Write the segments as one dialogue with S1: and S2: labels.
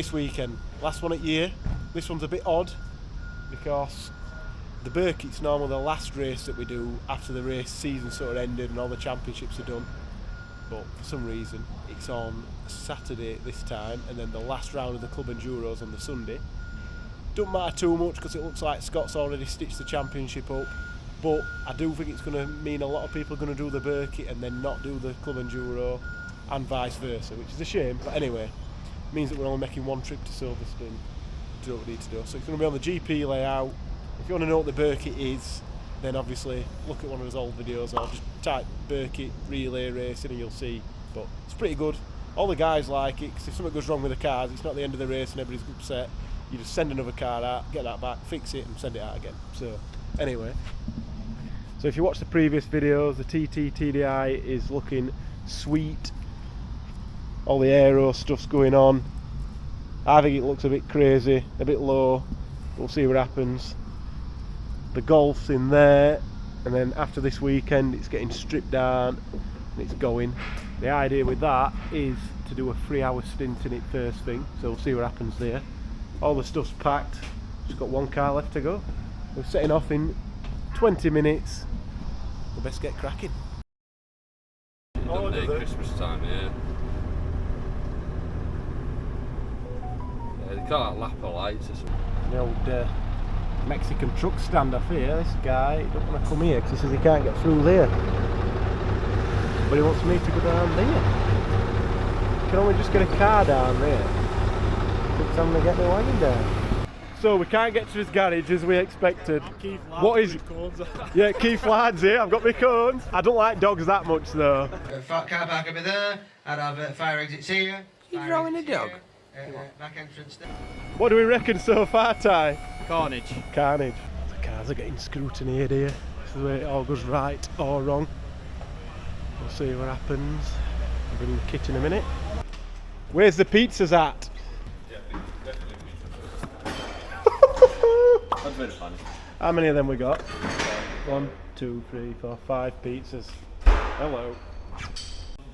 S1: race weekend, last one at year. This one's a bit odd because the Birkett's normally the last race that we do after the race season sort of ended and all the championships are done. But for some reason it's on Saturday this time, and then the last round of the Club Enduro's on the Sunday. Don't matter too much because it looks like Scott's already stitched the championship up, but I do think it's going to mean a lot of people are going to do the Birkett and then not do the Club Enduro, and vice versa, which is a shame. But anyway, it means that we're only making one trip to Silverstone to do what we need to do. So it's going to be on the GP layout. If you want to know what the Birkett is, then obviously look at one of his old videos or just type Birkett relay racing and you'll see. But it's pretty good. All the guys like it because if something goes wrong with the cars, it's not the end of the race and everybody's upset. You just send another car out, get that back, fix it and send it out again. So anyway, so if you watch the previous videos, the TDI is looking sweet. All the aero stuff's going on. I think it looks a bit crazy, a bit low. We'll see what happens. The Golf's in there, and then after this weekend it's getting stripped down and it's going. The idea with that is to do a 3-hour stint in it first thing, so we'll see what happens there. All the stuff's packed, just got one car left to go. We're setting off in 20 minutes. We best get cracking.
S2: Christmas time, yeah. They got that lap of lights or something.
S1: The old Mexican truck stand off here. This guy don't want to come here because he says he can't get through there. But he wants me to go down there. You can only just get a car down there. Took time to get the wagon down. So we can't get to his garage as we expected. What is cones? Yeah, Keith Ladd's here. I've got my cones. I don't like dogs that much though.
S3: Car park over there. I'd have fire exits here.
S4: You're drawing a dog?
S3: Back entrance there.
S1: What do we reckon so far, Ty?
S4: Carnage.
S1: Carnage. The cars are getting scrutineered here. This is where it all goes right or wrong. We'll see what happens. I'll bring the kit in a minute. Where's the pizzas at?
S4: That's very funny.
S1: How many of them we got? 1, 2, 3, 4, 5 pizzas. Hello.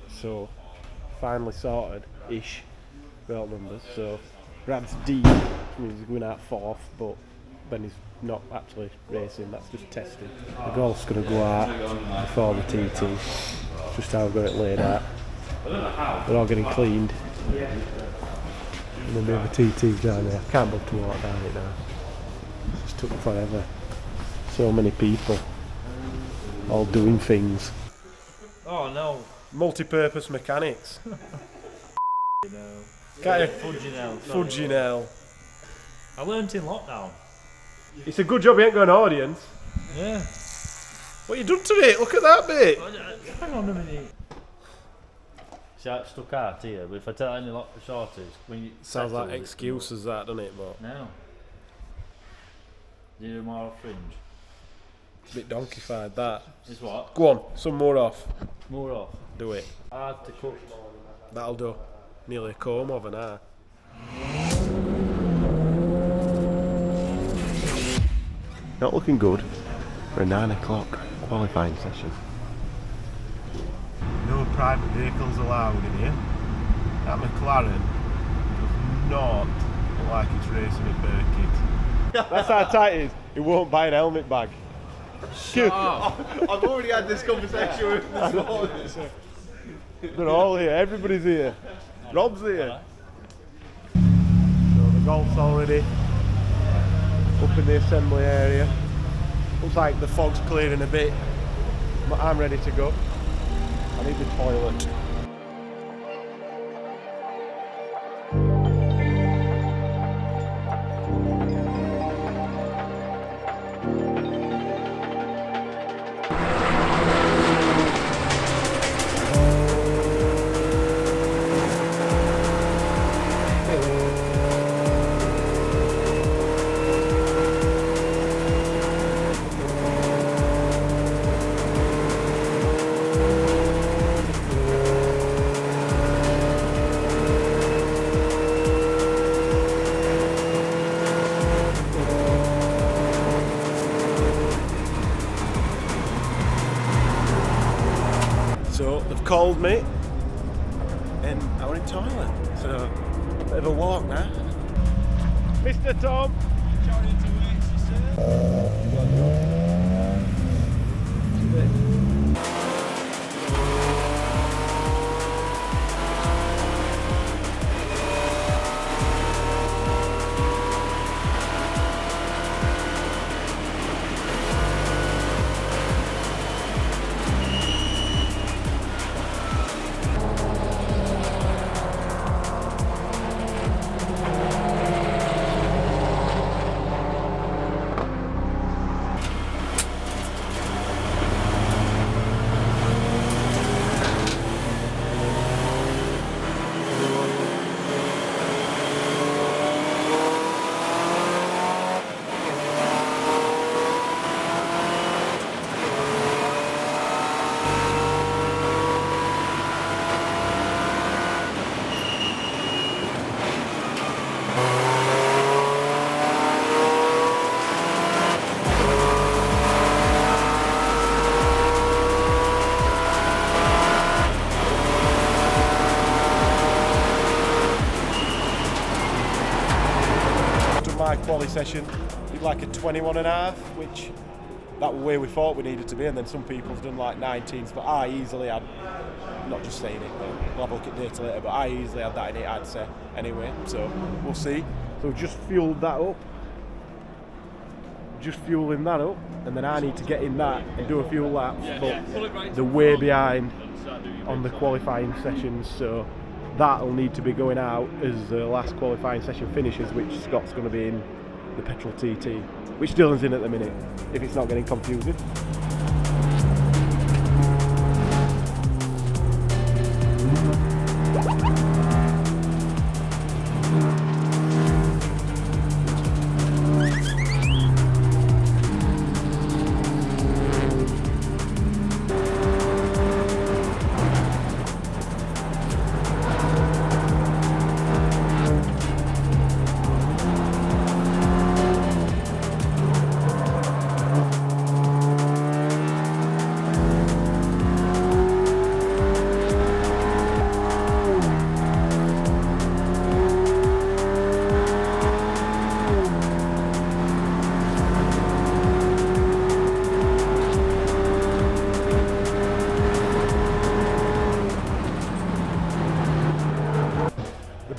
S1: So, finally sorted-ish. Belt numbers. So, Brad's D, which means he's going out 4th, but then he's not actually racing, that's just testing. The Golf's going to go out before the TT. Just how I've got it laid out. They're all getting cleaned. And then we have the TTs down there. I can't bother to walk down it now. It just took forever. So many people. All doing things.
S4: Oh no.
S1: Multi-purpose mechanics.
S4: No.
S1: Fudging hell.
S4: I learnt in lockdown.
S1: It's a good job you ain't got an audience.
S4: Yeah.
S1: What you done to it? Look at that bit.
S4: Hang on a minute. See how it stuck out here, but if I tell any lot of shorties, when you
S1: Sounds like excuses that, doesn't it? But
S4: no. You do more off fringe.
S1: it's a bit donkeyfied that.
S4: Is what?
S1: Go on, some more off.
S4: More off.
S1: Do it.
S4: Hard to cut.
S1: That'll do. Nearly a comb over now. Not looking good for a 9 o'clock qualifying session. No private vehicles allowed in here. That McLaren does not look like it's racing at Birkett. That's how tight it is. It won't buy an helmet bag.
S2: I've already had this conversation with this morning.
S1: They're all here. Everybody's here. Rob's here. So the Golf's already up in the assembly area. Looks like the fog's clearing a bit, but I'm ready to go. I need the toilet. So they've called me and I went in toilet. So Bit of a walk now. Mr. Tom. My quali session did like a 21.5, which that was where we thought we needed to be, and then some people have done like 19s, but I easily had, not just saying it, but we'll have a look at data later, but I easily had that in it, I'd say, anyway, so we'll see. So just fueled that up, just fueling that up, and then I need to get in that and do a few laps, but they're way behind on the qualifying sessions, so that'll need to be going out as the last qualifying session finishes, which Scott's going to be in the petrol TT, which Dylan's in at the minute, if it's not getting confusing.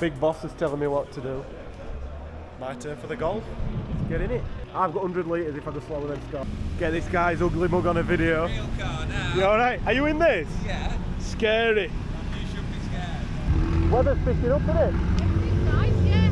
S1: Big boss is telling me what to do. My turn for the golf. Get in it. I've got 100 litres if I go slower than Scott. Get this guy's ugly mug on a video.
S2: Real car now.
S1: You alright? Are you in this?
S2: Yeah.
S1: Scary.
S2: You should be scared.
S1: Weather's picking up, isn't it?
S5: It's nice, yeah.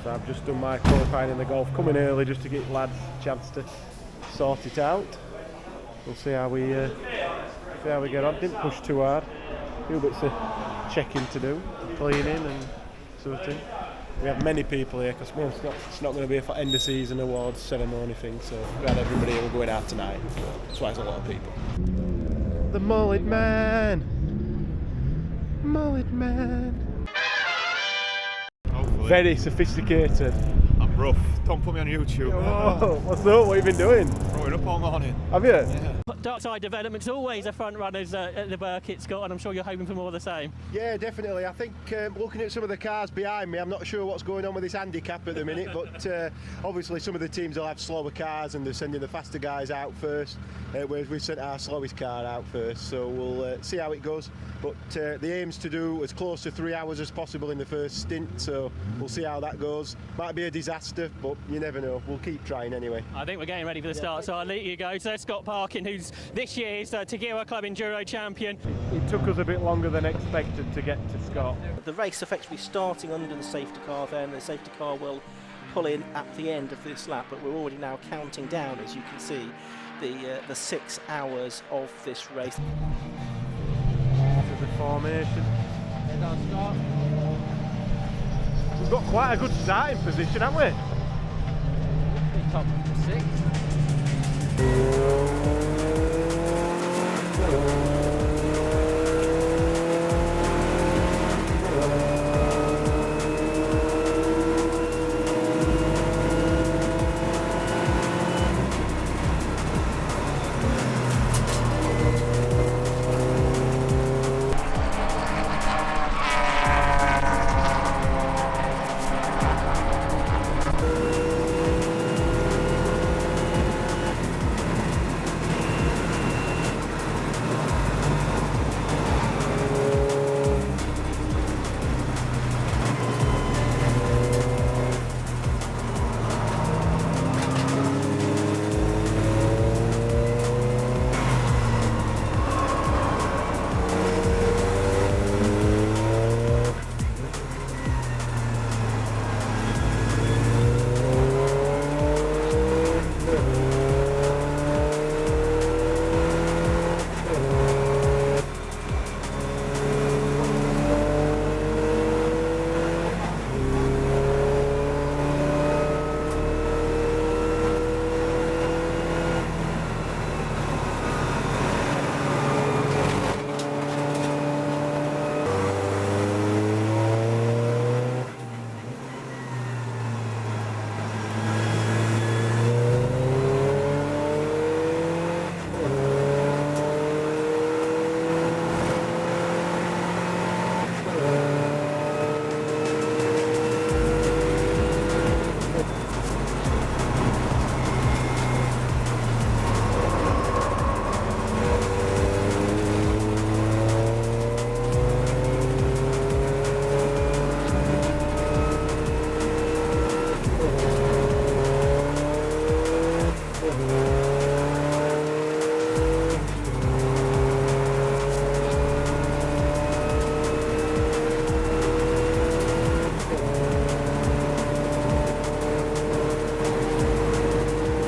S1: So I've just done my qualifying in the golf, coming early just to give lads a chance to sort it out. We'll see how we get on. Didn't push too hard. few bits of checking to do, cleaning and sorting. We have many people here because it's not going to be a end of season awards ceremony thing, so we had everybody here. We're going out tonight. That's why there's a lot of people. The Mullet Man! Mullet Man!
S2: Hopefully.
S1: Very sophisticated.
S2: I'm rough. Don't put me on YouTube.
S1: Oh, what's up? What have you been doing?
S2: Throwing up all morning.
S1: Have you?
S2: Yeah.
S5: Darkside Development's always a front runners at the Birkett, Scott, and I'm sure you're hoping for more of the same.
S6: Yeah, definitely. I think looking at some of the cars behind me, I'm not sure what's going on with this handicap at the minute, but obviously some of the teams will have slower cars and they're sending the faster guys out first, whereas we've sent our slowest car out first, so we'll see how it goes. But the aim's to do as close to 3 hours as possible in the first stint, so we'll see how that goes. Might be a disaster, but you never know. We'll keep trying anyway.
S5: I think we're getting ready for the start, so I'll let you go. So Scott Parkin, who's this year's Tagera Club Enduro champion.
S1: It took us a bit longer than expected to get to Scott.
S7: The race effectively starting under the safety car there, and the safety car will pull in at the end of this lap, but we're already now counting down, as you can see, the 6 hours of this race.
S1: This is the formation. We've got quite a good starting position, haven't we?
S5: Top 6.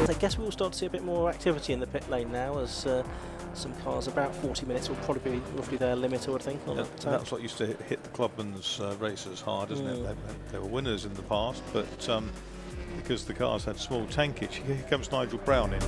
S7: I guess we will start to see a bit more activity in the pit lane now, as some cars, about 40 minutes will probably be roughly their limit, I would think. On that time.
S8: That's what used to hit the Clubman's races hard, isn't it? They were winners in the past, but because the cars had small tankage, here comes Nigel Brown in.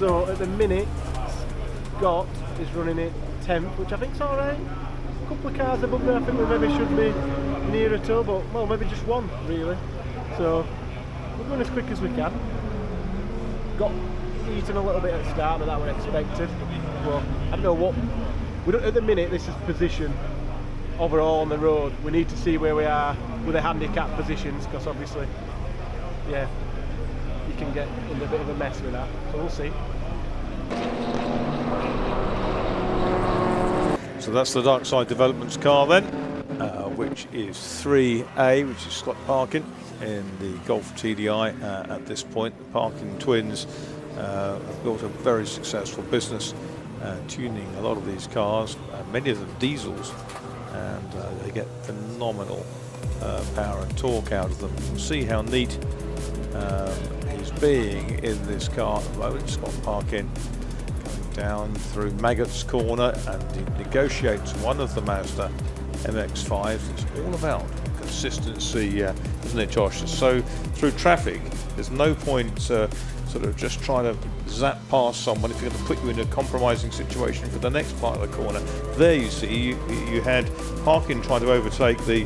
S1: So at the minute, Scott is running it 10th, which I think's alright. A couple of cars above there, I think we maybe should be nearer to, but well, maybe just one really. So we're going as quick as we can. Got eaten a little bit at the start, but that was expected. Well, I don't know what we don't at the minute. This is position overall on the road. We need to see where we are with the handicap positions, because obviously, yeah, you can get in a bit of a mess with that. So we'll see.
S8: So that's the Darkside Developments car then, which is 3A, which is Scott Parkin in the Golf TDI at this point. The Parkin twins have built a very successful business tuning a lot of these cars, many of them diesels, and they get phenomenal power and torque out of them. You'll see how neat he's being in this car at the moment. Scott Parkin coming down through Maggot's corner, and he negotiates one of the Mazda MX-5s. It's all about consistency, isn't it, Josh? So through traffic, there's no point sort of just trying to zap past someone if you're going to put you in a compromising situation for the next part of the corner. There you see, you had Parkin trying to overtake the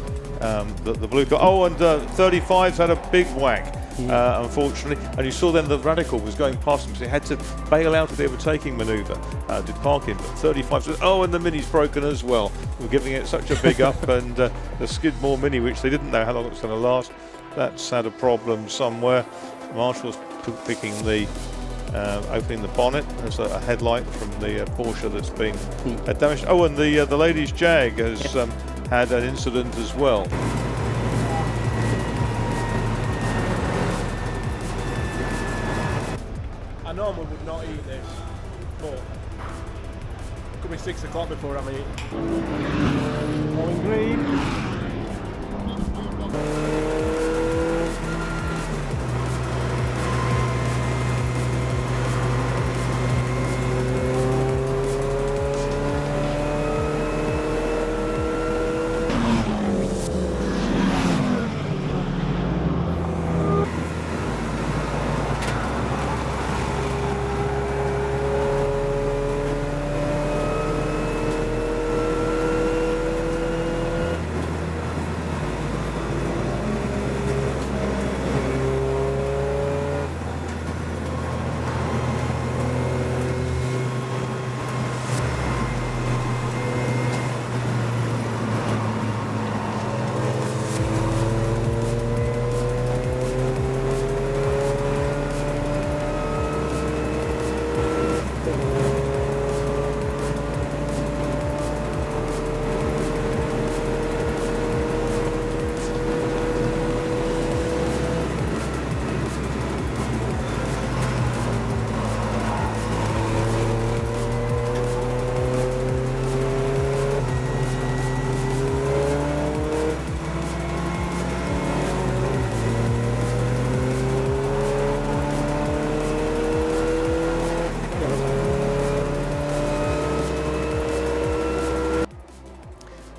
S8: blue car. Oh, and 35's had a big whack, unfortunately. And you saw then the Radical was going past him, so he had to bail out of the overtaking manoeuvre, did Parkin. But 35 said, oh, and the Mini's broken as well. We're giving it such a big up, and the Skidmore Mini, which they didn't know how long it was going to last, that's had a problem somewhere. Marshall's picking the opening the bonnet. There's a headlight from the Porsche that's been damaged. Oh, and the ladies' Jag has had an incident as well.
S1: I normally would not eat this, but it could be 6 o'clock before I'm eating. All in green.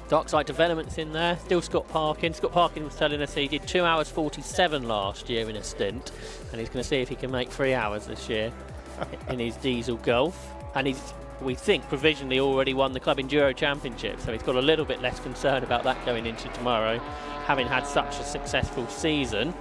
S5: Darkside Developments in there, still Scott Parkin. Scott Parkin was telling us he did 2 hours 47 last year in a stint, and he's going to see if he can make 3 hours this year in his diesel Golf. And he's, we think, provisionally already won the Club Enduro Championship, so he's got a little bit less concern about that going into tomorrow, having had such a successful season.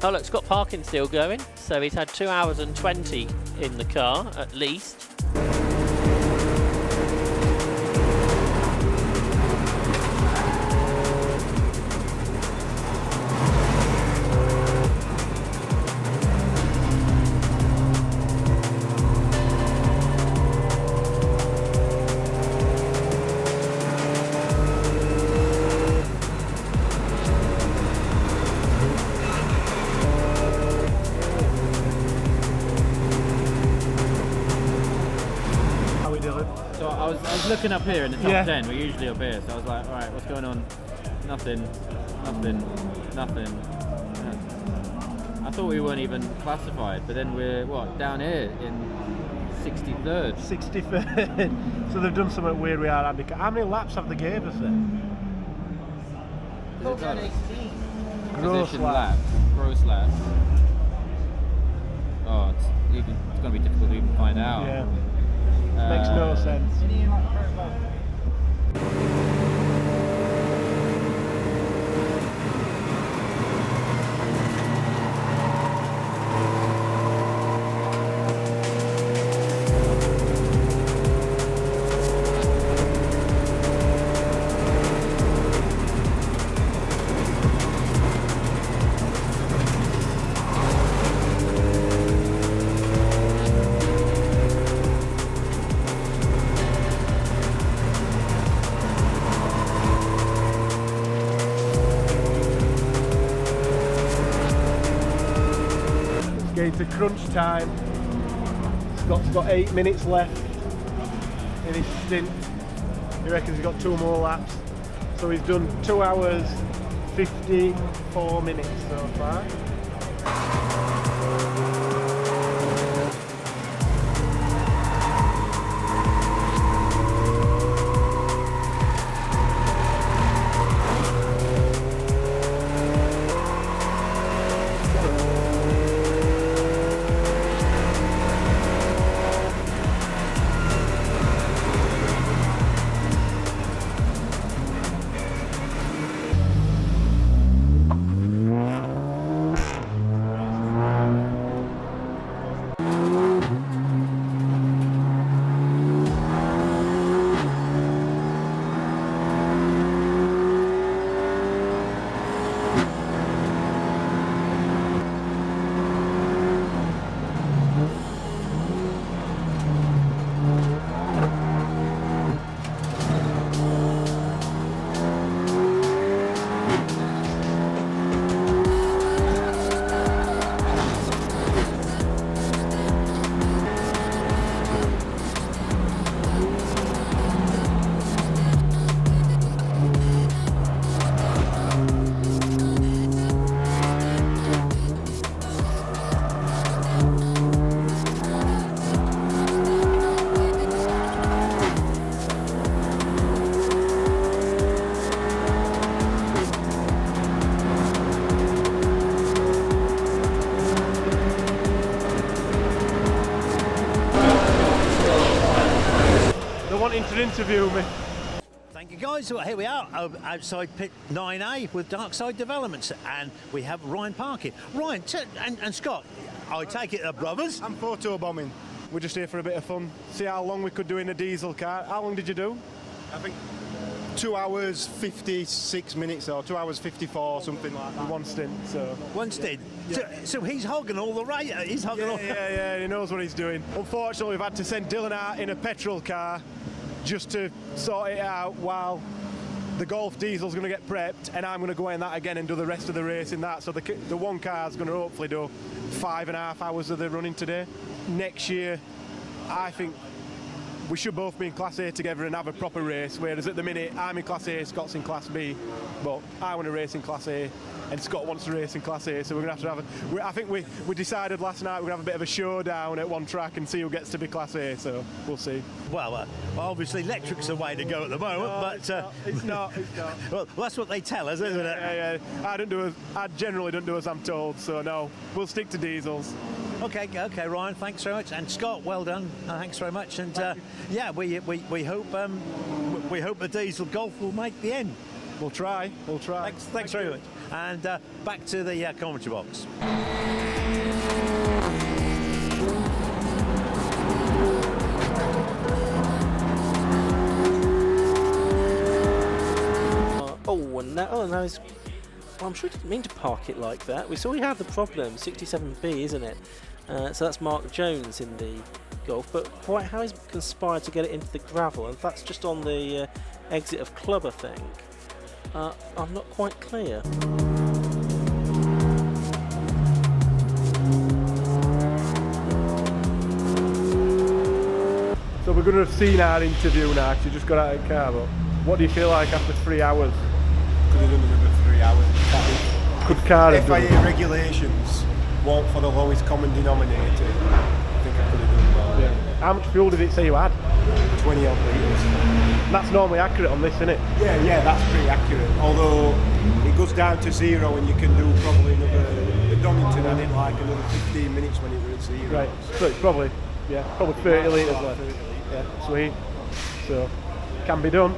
S5: Oh look, Scott Parkin's still going, so he's had 2 hours and 20 in the car at least.
S4: looking up here in the top
S1: Yeah.
S4: 10. We're usually up here, so I was like, all right, what's going on? Nothing. I thought we weren't even classified, but then we're down here in 63rd.
S1: 63rd. So they've done something weird with our handicap. How many laps have they gave us then?
S4: Position laps. Gross laps. Oh, it's going to be difficult to even find out.
S1: Yeah. Makes no sense. It's a crunch time. Scott's got 8 minutes left in his stint. He reckons he's got 2 more laps. So he's done 2 hours 54 minutes so far. Wanting to interview me.
S9: Thank you guys. Well, here we are outside pit 9A with Darkside Developments, and we have Ryan Parkin. Ryan and Scott, I take it they're brothers.
S6: I'm photo bombing. We're just here for a bit of fun. See how long we could do in a diesel car. How long did you do?
S2: I think 2 hours 56 minutes or 2 hours 54, something like that.
S6: One stint. So
S9: One stint. So he's hogging all the right. He's hogging all.
S6: Yeah, he knows what he's doing. Unfortunately, we've had to send Dylan out in a petrol car just to sort it out while the Golf Diesel's going to get prepped, and I'm going to go in that again and do the rest of the race in that. So the one car's going to hopefully do 5.5 hours of the running today. Next year, I think we should both be in Class A together and have a proper race, whereas at the minute I'm in Class A, Scott's in Class B, but I want to race in Class A and Scott wants to race in Class A, so we're going to have I think we decided last night we're going to have a bit of a showdown at one track and see who gets to be Class A, so we'll see.
S9: Well, obviously electric's the way to go at the moment, but
S6: it's not.
S9: Well, that's what they tell us, isn't it?
S6: Yeah. I generally don't do as I'm told, so no, we'll stick to diesels.
S9: Okay, Ryan, thanks very much, and Scott, well done. Thanks very much, and yeah, we hope the diesel Golf will make the end.
S6: We'll try.
S9: Thanks very much. And back to the commentary box.
S7: Now he's. Well, I'm sure he didn't mean to park it like that. We saw he had the problem, 67B, isn't it? So that's Mark Jones in the Golf, but quite how he's conspired to get it into the gravel, and that's just on the exit of Club, I think. I'm not quite clear.
S6: So we're
S1: we're going to have seen our interview now, 'cause you just got out of the car, but what do you feel like after 3 hours?
S2: Could have done another 3 hours.
S1: Could car have done
S2: FIA regulations won't for the lowest common denominator. I think I could have done well.
S1: Yeah. How much fuel did it say you had?
S2: 20 odd litres.
S1: That's normally accurate on this, isn't it?
S2: Yeah, that's pretty accurate. Although it goes down to 0 and you can do probably another. The Donington had it like another 15 minutes when it was at 0.
S1: Right. So it's probably 30 litres
S2: About
S1: left.
S2: 30 litres.
S1: Yeah, sweet. So can be done.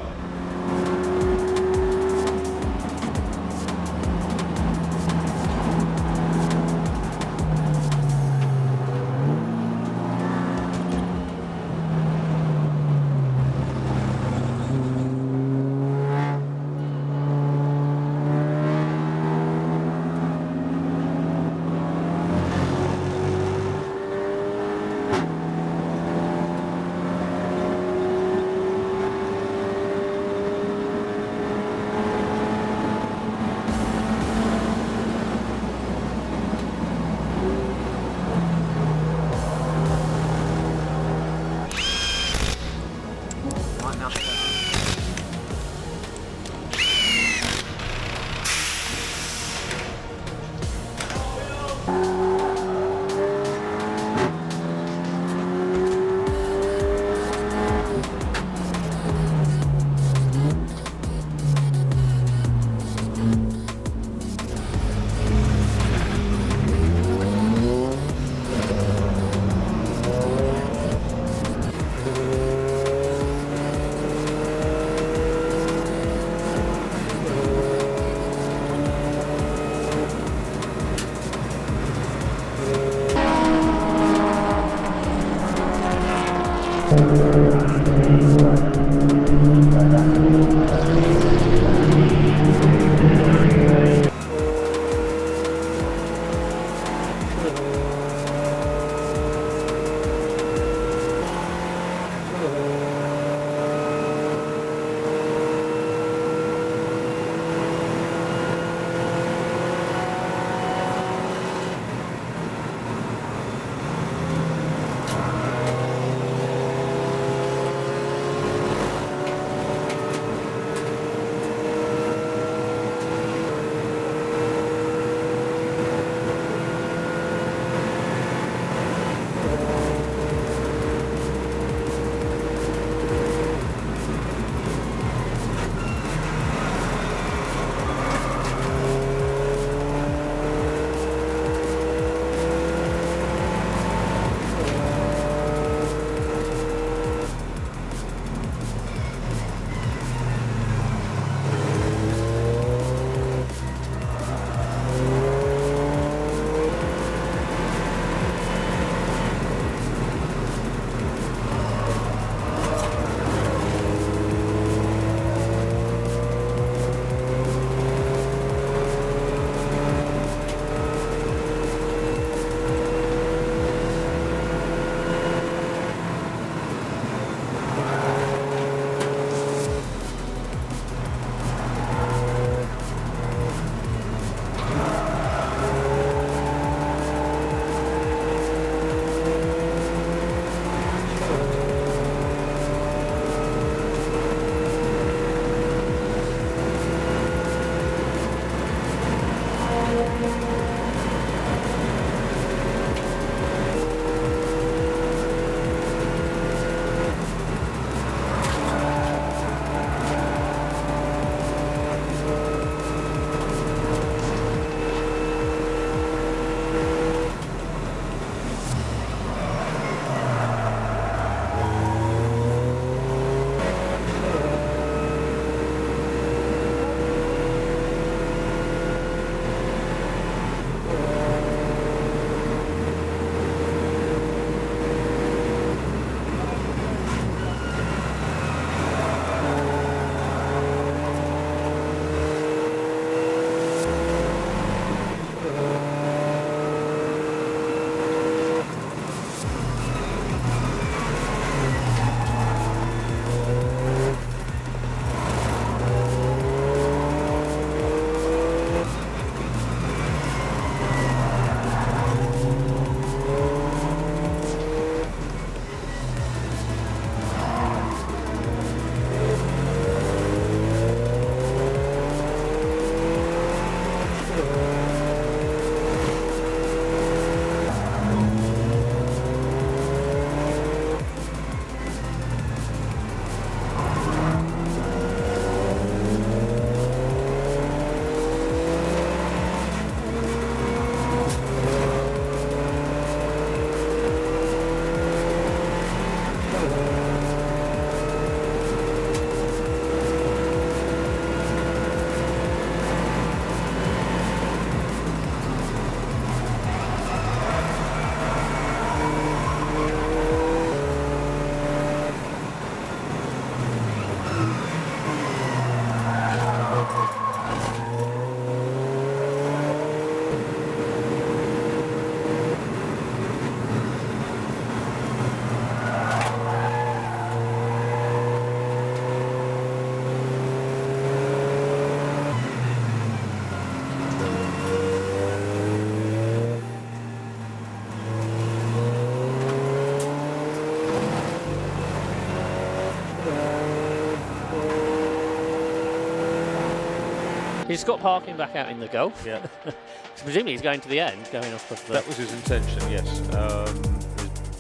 S5: Is Scott parking back out in the Gulf?
S8: Yeah.
S5: So presumably he's going to the end, going off of the...
S8: That was his intention, yes.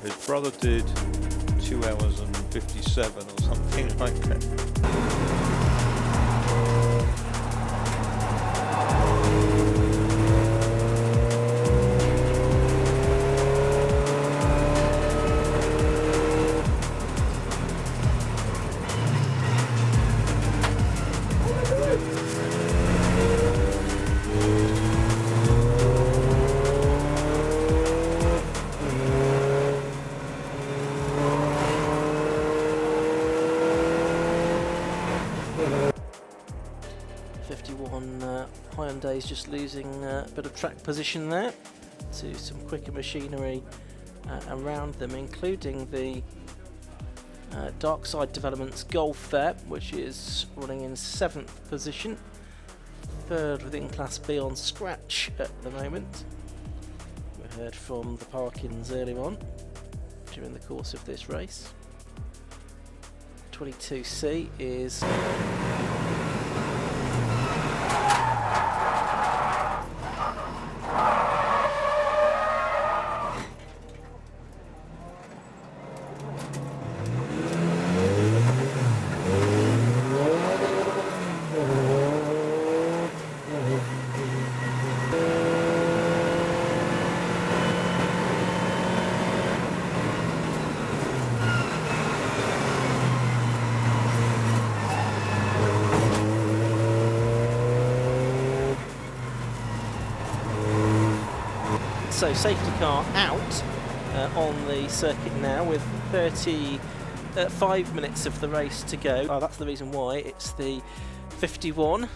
S8: His brother did 2 hours and 57 or something like that.
S7: Hyundai's just losing a bit of track position there to some quicker machinery around them, including the Darkside Developments Golf there, which is running in 7th position, 3rd within Class B on scratch at the moment. We heard from the Parkins earlier on during the course of this race. 22C is so safety car out on the circuit now with 35 minutes of the race to go. Oh, that's the reason why. It's the 51.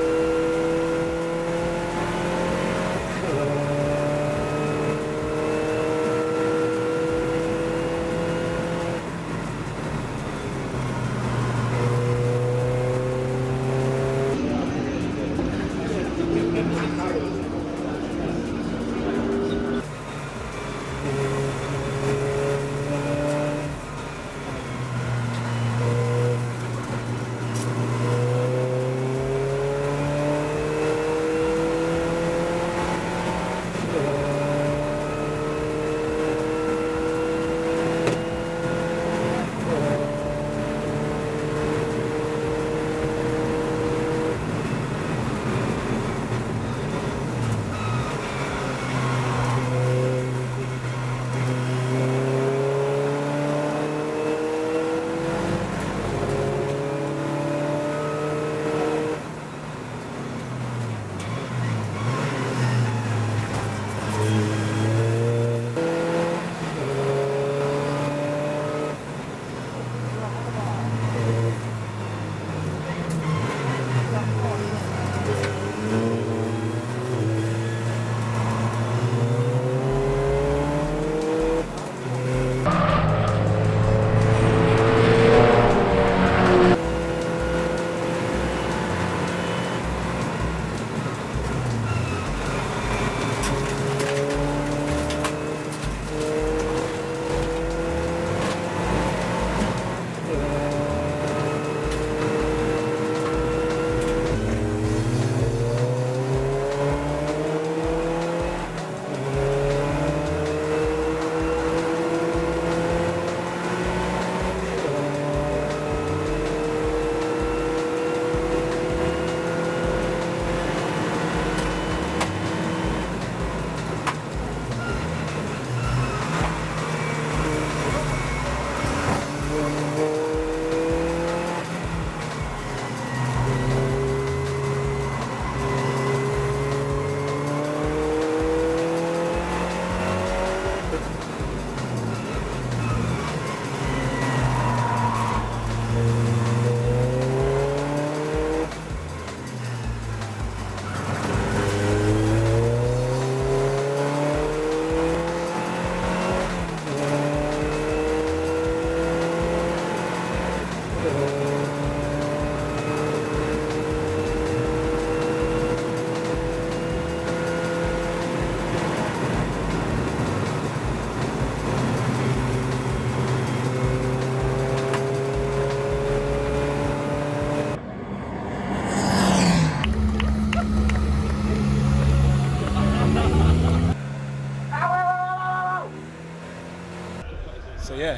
S1: yeah,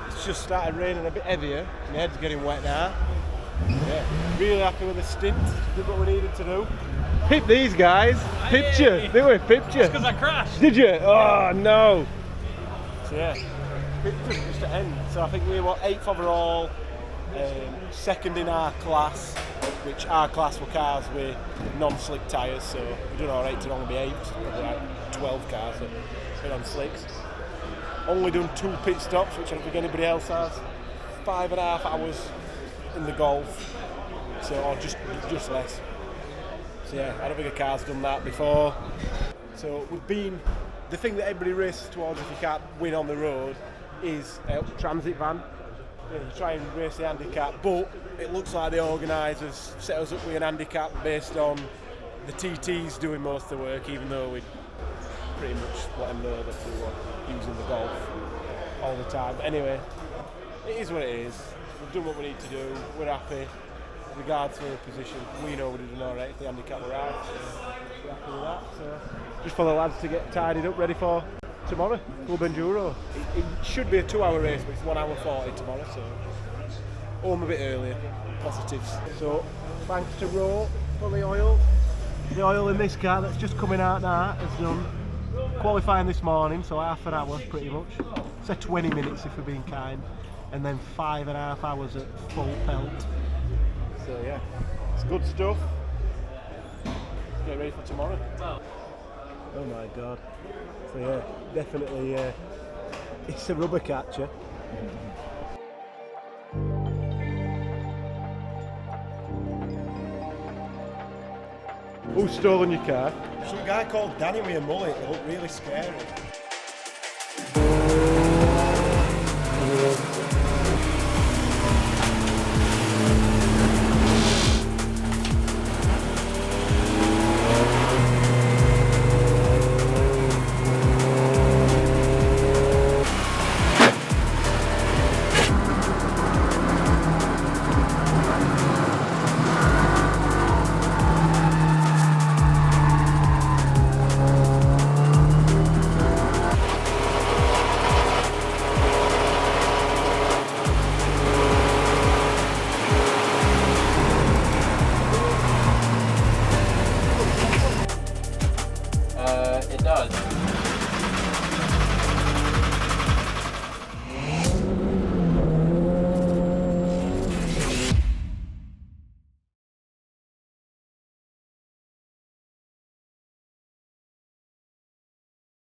S1: it's just started raining a bit heavier. My head's getting wet now. Yeah, really happy with the stint. Did what we needed to do. Pip these guys. Pipped you, didn't we? Pipped you.
S4: Because I crashed.
S1: Did you? Oh no. So yeah, pipped us just to end. So I think we were 8th overall, 2nd in our class, which our class were cars with non-slick tyres. So we're doing alright to only be 8th. Probably like 12 cars that been on slicks. Only done 2 pit stops, which I don't think anybody else has. 5.5 hours in the Golf, so or just less. So yeah, I don't think a car's done that before. So we've been, the thing that everybody races towards if you can't win on the road is a transit van. You try and race the handicap, but it looks like the organisers set us up with an handicap based on the TTs doing most of the work, even though we pretty much let them know that we were using the Golf all the time. But anyway, it is what it is. We've done what we need to do. We're happy. Regards to the position, we know we'd have done alright if the handicap were right. So we're happy with that. So just for the lads to get tidied up, ready for tomorrow, Club Enduro. It should be a 2-hour race, but it's 1 hour 40 tomorrow. So home a bit earlier. Positives. So thanks to Rowe for the oil. The oil in this car that's just coming out now has done qualifying this morning, so half an hour pretty much. Say 20 minutes if we're being kind, and then 5.5 hours at full pelt. So yeah, it's good stuff. Get ready for tomorrow. Oh my god. So yeah, definitely it's a rubber catcher. Who's stolen your car?
S2: Some guy called Danny with a mullet. It looked really scary.